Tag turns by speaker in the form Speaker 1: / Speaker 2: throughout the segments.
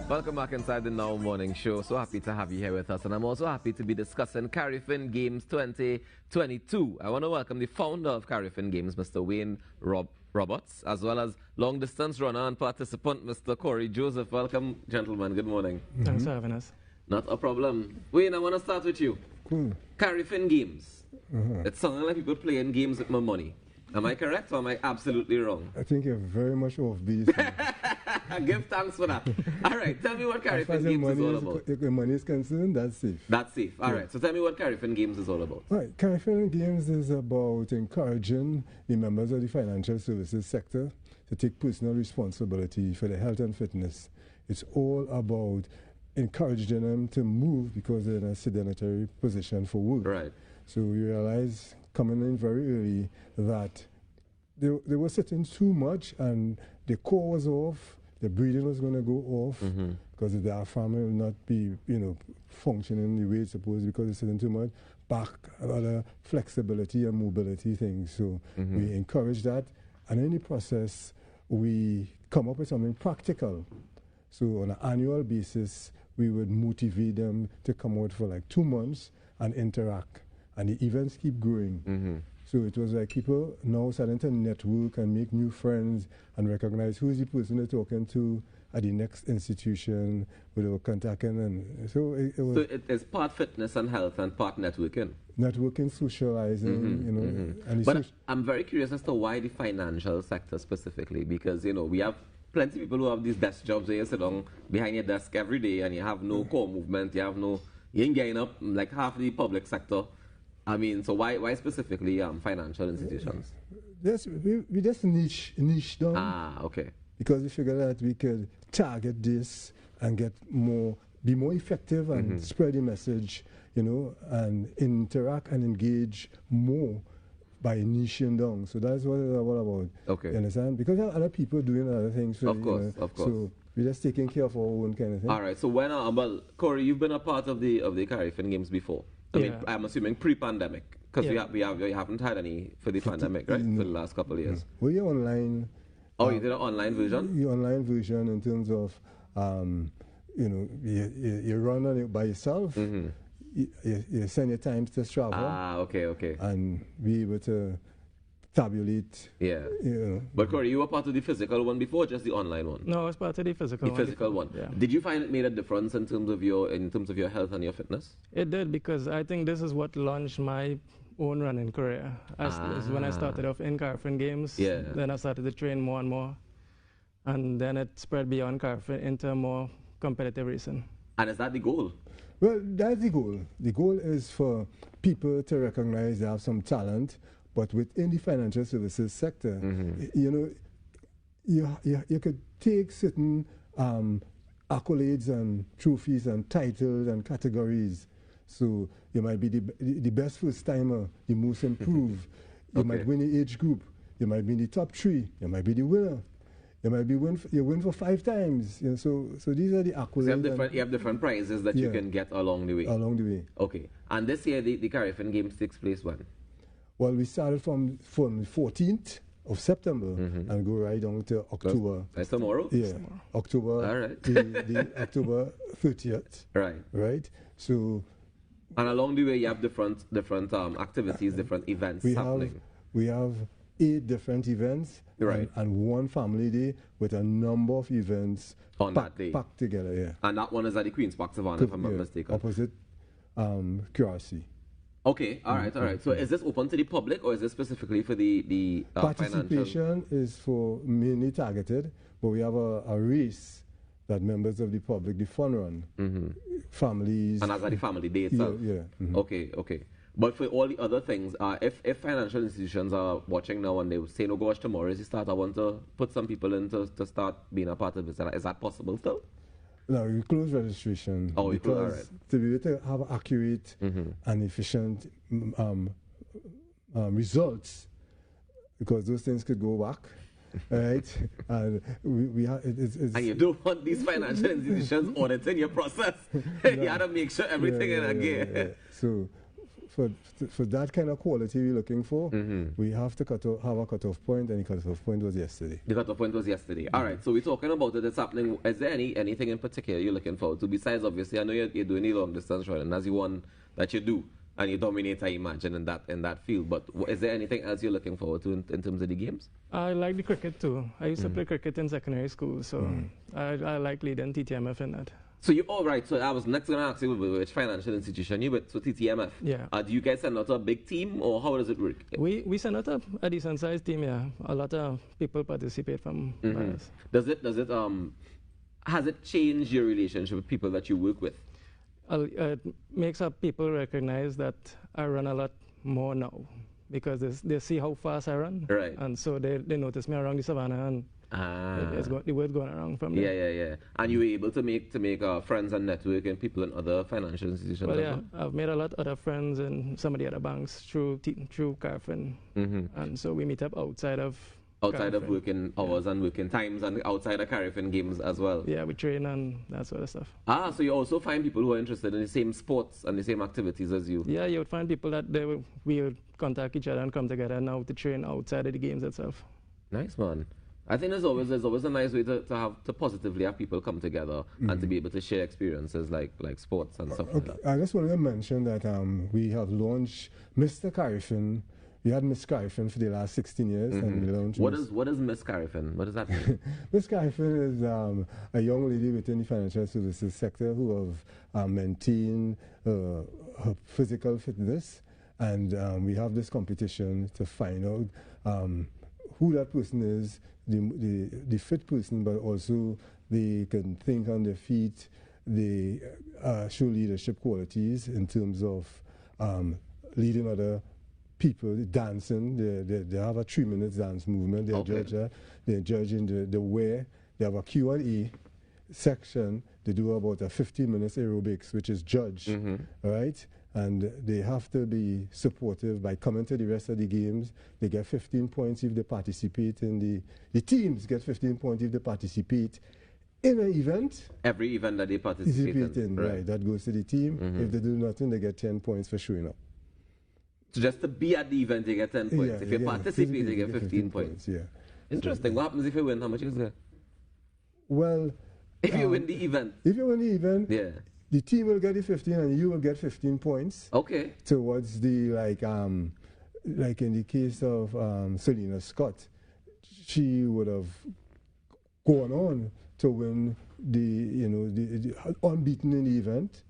Speaker 1: Welcome back inside the Now Morning Show. So happy to have you here with us. And I'm also happy to be discussing Carifin Games 2022. I want to welcome the founder of Carifin Games, Mr. Wayne Roberts, as well as long distance runner and participant, Mr. Corey Joseph. Welcome, gentlemen. Good morning.
Speaker 2: Thanks for having us.
Speaker 1: Not a problem. Wayne, I want to start with you.
Speaker 3: Cool.
Speaker 1: Carifin Games. It sounds like people playing games with my money. Am I correct or am I absolutely wrong?
Speaker 3: I think you're very much off base.
Speaker 1: Give thanks for that. All right, tell me what Carifin Games is all about.
Speaker 3: If the money is concerned, that's safe.
Speaker 1: That's safe. All right, so tell me what Carifin Games is all about.
Speaker 3: All right, Carifin Games is about encouraging the members of the financial services sector to take personal responsibility for their health and fitness. It's all about encouraging them to move because they're in a sedentary position for work.
Speaker 1: Right.
Speaker 3: So we realized coming in very early that they were sitting too much and the core was off, the breathing was going to go off because the diaphragm will not be, functioning the way it's supposed to because they're sitting too much. Back, other flexibility and mobility things. So we encourage that. And in the process, we come up with something practical. So on an annual basis, we would motivate them to come out for like 2 months and interact. And the events keep growing. So it was like people now starting to network and make new friends and recognize who is the person they're talking to at the next institution where they were contacting. And so it was.
Speaker 1: So it is part fitness and health and part networking.
Speaker 3: Networking, socializing, And
Speaker 1: but I'm very curious as to why the financial sector specifically, because we have plenty of people who have these desk jobs where you sit down behind your desk every day and you have no core movement, you ain't getting up like half the public sector. I mean, so why specifically financial institutions?
Speaker 3: Yes, we just niche down.
Speaker 1: Ah, okay.
Speaker 3: Because we figured that we could target this and be more effective and spread the message, and interact and engage more by niching down. So that's what it's all about.
Speaker 1: Okay.
Speaker 3: You understand? Because there are other people doing other things. So,
Speaker 1: of course.
Speaker 3: So we're just taking care of our own kind of thing.
Speaker 1: All right. So well, Corey, you've been a part of the Carifin Games before. I mean, I'm assuming pre-pandemic, because we haven't had any for the pandemic, right? For the last couple of years.
Speaker 3: Well, you're online.
Speaker 1: Oh, you did an online version?
Speaker 3: The online version in terms of, you run on it by yourself. You send your times to Strava.
Speaker 1: Ah, okay.
Speaker 3: And be able to tabulate.
Speaker 1: Yeah. But Corey, you were part of the physical one before, or just the online one?
Speaker 2: No, I was part of the physical one.
Speaker 1: The physical one.
Speaker 2: Yeah.
Speaker 1: Did you find it made a difference in terms of your health and your fitness?
Speaker 2: It did, because I think this is what launched my own running career. When I started off in Carifin Games.
Speaker 1: Yeah.
Speaker 2: Then I started to train more and more. And then it spread beyond Carifin into more competitive racing.
Speaker 1: And is that the goal?
Speaker 3: Well, that's the goal. The goal is for people to recognize they have some talent, but within the financial services sector, you could take certain accolades and trophies and titles and categories. So you might be the best first timer, the most improved. You might win the age group. You might be in the top 3. You might be the winner. You might be win for 5 times. So these are the accolades.
Speaker 1: So you have different prizes that you can get along the way.
Speaker 3: Along the way.
Speaker 1: Okay. And this year the Carifin Games takes place when?
Speaker 3: Well, we started from the 14th of September and go right down to October.
Speaker 1: That's tomorrow?
Speaker 3: Yeah,
Speaker 2: tomorrow.
Speaker 3: October.
Speaker 1: All right.
Speaker 3: the October 30th. Right. So.
Speaker 1: And along the way, you have different activities, different events happening.
Speaker 3: We have 8 different events.
Speaker 1: Right.
Speaker 3: And 1 family day with a number of events
Speaker 1: on that day.
Speaker 3: Packed together, yeah.
Speaker 1: And that one is at the Queen's Park Savannah, if I'm not mistaken.
Speaker 3: Opposite QRC.
Speaker 1: Okay, all right. So is this open to the public, or is this specifically for the
Speaker 3: participation is for mainly targeted, but we have a race that members of the public, the fun run, families.
Speaker 1: And that's at the family day itself?
Speaker 3: Yeah.
Speaker 1: Okay. But for all the other things, if financial institutions are watching now and they say, no, gosh, tomorrow is the start, I want to put some people in to start being a part of this, is that possible still?
Speaker 3: No, we close registration.
Speaker 1: Oh, we close, all right.
Speaker 3: To be able to have accurate and efficient results, because those things could go back. Right? And
Speaker 1: and you don't want these financial institutions auditing your process. You have to make sure everything in a gear.
Speaker 3: So for that kind of quality we're looking for, we have to have a cutoff point, and the cutoff point was yesterday.
Speaker 1: The cutoff point was yesterday. All right, so we're talking about it. It's happening. Is there anything in particular you're looking forward to? Besides, obviously, I know you're doing the long distance running, as the one that you do, and you dominate, I imagine, in that field. But is there anything else you're looking forward to in terms of the games?
Speaker 2: I like the cricket too. I used to play cricket in secondary school, so I like leading TTMF in that.
Speaker 1: So so I was next going to ask you which financial institution you with, so TTMF.
Speaker 2: Yeah.
Speaker 1: Do you guys send out a big team, or how does it work?
Speaker 2: We send out a decent sized team, yeah. A lot of people participate from us.
Speaker 1: Has it changed your relationship with people that you work with?
Speaker 2: It makes up people recognize that I run a lot more now, because they see how fast I run.
Speaker 1: Right.
Speaker 2: And so they notice me around the savannah, and the word going around from there.
Speaker 1: Yeah. And you were able to make friends and network and people in other financial institutions?
Speaker 2: Well, yeah, I've made a lot of other friends in some of the other banks through Carifin. And so we meet up outside of
Speaker 1: working hours and working times, and outside of Carifin Games as well.
Speaker 2: Yeah, we train and that sort of stuff.
Speaker 1: So you also find people who are interested in the same sports and the same activities as you?
Speaker 2: Yeah, you would find people that we would contact each other and come together now to train outside of the games itself.
Speaker 1: Nice, man. I think there's always a nice way to positively have people come together and to be able to share experiences like sports and stuff like that.
Speaker 3: I just wanted to mention that we have launched Mr. Carifin. We had Miss Carifin for the last 16 years, and we launched.
Speaker 1: What is Miss Carifin? What does that mean?
Speaker 3: Miss Carifin is a young lady within the financial services sector who have maintained her physical fitness, and we have this competition to find out who that person is, the fit person, but also they can think on their feet, they show leadership qualities in terms of leading other people, dancing. They have a 3-minute dance movement. They're judging the wear. They have a Q&A section. They do about a 15 minutes aerobics, which is judged, right? And they have to be supportive by coming to the rest of the games. They get 15 points if they participate in the teams get 15 points if they participate in an event.
Speaker 1: Every event that they participate in.
Speaker 3: Right, that goes to the team. If they do nothing, they get 10 points for showing up.
Speaker 1: So just to be at the event, they get 10 points. If you participate, they get 15 points.
Speaker 3: Yeah.
Speaker 1: Interesting. What happens if you win? How much is that?
Speaker 3: Well,
Speaker 1: if you win the event.
Speaker 3: If you win the event,
Speaker 1: yeah,
Speaker 3: the team will get the 15 and you will get 15 points.
Speaker 1: Okay.
Speaker 3: Towards the like in the case of Selena Scott, she would have gone on to win the unbeaten in the event,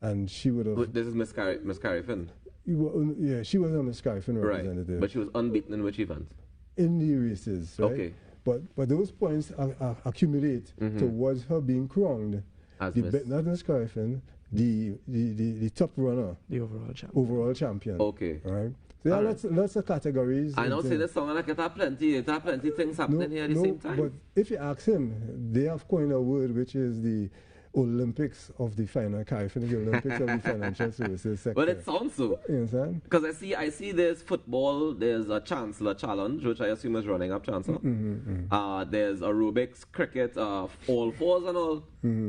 Speaker 3: and she would have.
Speaker 1: This is Miss Carifin.
Speaker 3: Yeah, she was a Miss Carifin representative.
Speaker 1: Right, but she was unbeaten in which event?
Speaker 3: In the races, right? Okay. But those points accumulate towards her being crowned
Speaker 1: as
Speaker 3: not Miss Carifin, the top runner,
Speaker 2: the
Speaker 3: overall champion.
Speaker 1: Okay.
Speaker 3: Right. So there are lots of categories.
Speaker 1: I don't say the song like it have plenty things happening here at the same time.
Speaker 3: But if you ask him, they have coined a word which is the Olympics of the Carifin, the Olympics of the financial services sector.
Speaker 1: Well, it sounds so.
Speaker 3: You understand?
Speaker 1: Because I see there's football, there's a Chancellor Challenge, which I assume is running up Chancellor. There's aerobics, cricket, all fours and all.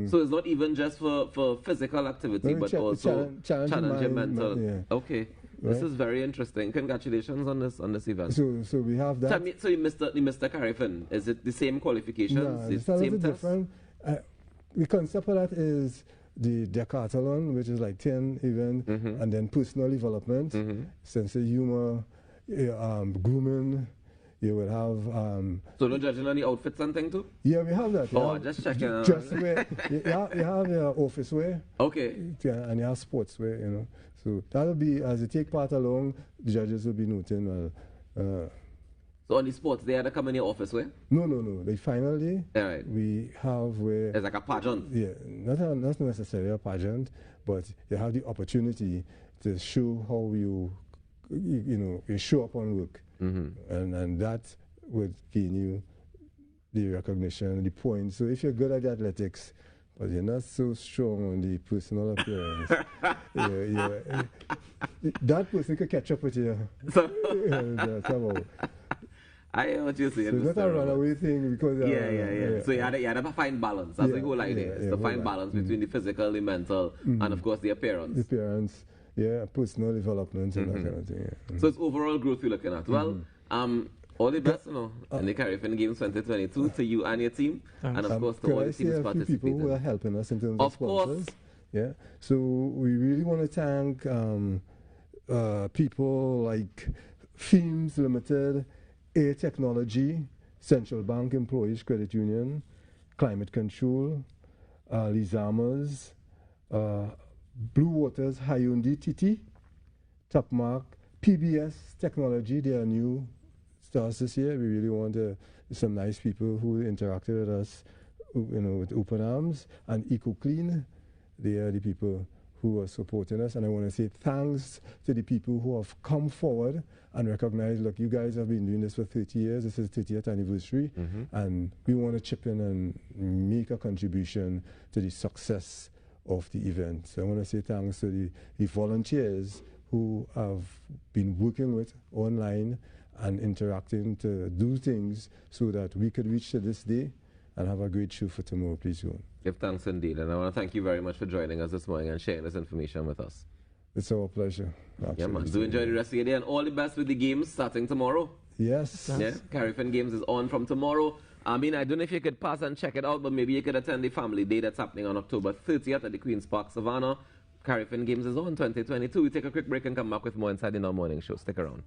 Speaker 1: So it's not even just for physical activity, but also challenging mental.
Speaker 3: Yeah.
Speaker 1: Okay. Right. This is very interesting. Congratulations on this event.
Speaker 3: So we have that.
Speaker 1: So Mr. Carifin, is it the same qualifications?
Speaker 3: No, it's a little different. The concept of that is the decathlon, which is like 10 events, and then personal development, sense of humor, grooming. You will have.
Speaker 1: So no judging on the outfits and thing too?
Speaker 3: Yeah, we have that.
Speaker 1: Just checking.
Speaker 3: Just wear. you have office wear.
Speaker 1: Okay.
Speaker 3: Yeah, and you have sports wear. So that'll be, as you take part along, the judges will be noting.
Speaker 1: So on the sports, they had to come in your office wear?
Speaker 3: No. The final day,
Speaker 1: right.
Speaker 3: We have where...
Speaker 1: It's like a pageant?
Speaker 3: Yeah, not necessarily a pageant, but you have the opportunity to show how you show up on work. And that would gain you the recognition, the points. So if you're good at athletics, but you're not so strong on the personal appearance, that person could catch up with you.
Speaker 1: I hear what you're saying.
Speaker 3: So it's not a runaway thing because...
Speaker 1: Yeah. So you had to find balance. That's the whole idea. Is to find balance between the physical, the mental, and of course the appearance.
Speaker 3: The appearance. Yeah, personal development and that kind of thing. Yeah.
Speaker 1: So it's overall growth you're looking at. Well, all the best, in the Carifin Games 2022 to you and your team, and of course to all the teams
Speaker 3: participating.
Speaker 1: participating.
Speaker 3: People who are helping us in terms of sponsors.
Speaker 1: Course.
Speaker 3: Yeah. So we really want to thank people like Themes Limited, Air Technology, Central Bank Employees Credit Union, Climate Control, Lizamas, Blue Waters, Hyundai TT, Topmark, PBS Technology. They are new stars this year. We really want some nice people who interacted with us, with open arms, and EcoClean. They are the people who are supporting us, and I want to say thanks to the people who have come forward and recognized, look, you guys have been doing this for 30 years, this is 30th anniversary, and we want to chip in and make a contribution to the success of the event. So I want to say thanks to the volunteers who have been working with online and interacting to do things so that we could reach to this day and have a great show for tomorrow. Please go on.
Speaker 1: Give thanks indeed, and I want to thank you very much for joining us this morning and sharing this information with us.
Speaker 3: It's our pleasure. Absolutely.
Speaker 1: Yeah, man. Do enjoy the rest of your day, and all the best with the games starting tomorrow.
Speaker 3: Yes.
Speaker 1: Yeah, Carifin Games is on from tomorrow. I mean, I don't know if you could pass and check it out, but maybe you could attend the family day that's happening on October 30th at the Queen's Park Savannah. Carifin Games is on 2022. We take a quick break and come back with more inside the Now Morning Show. Stick around.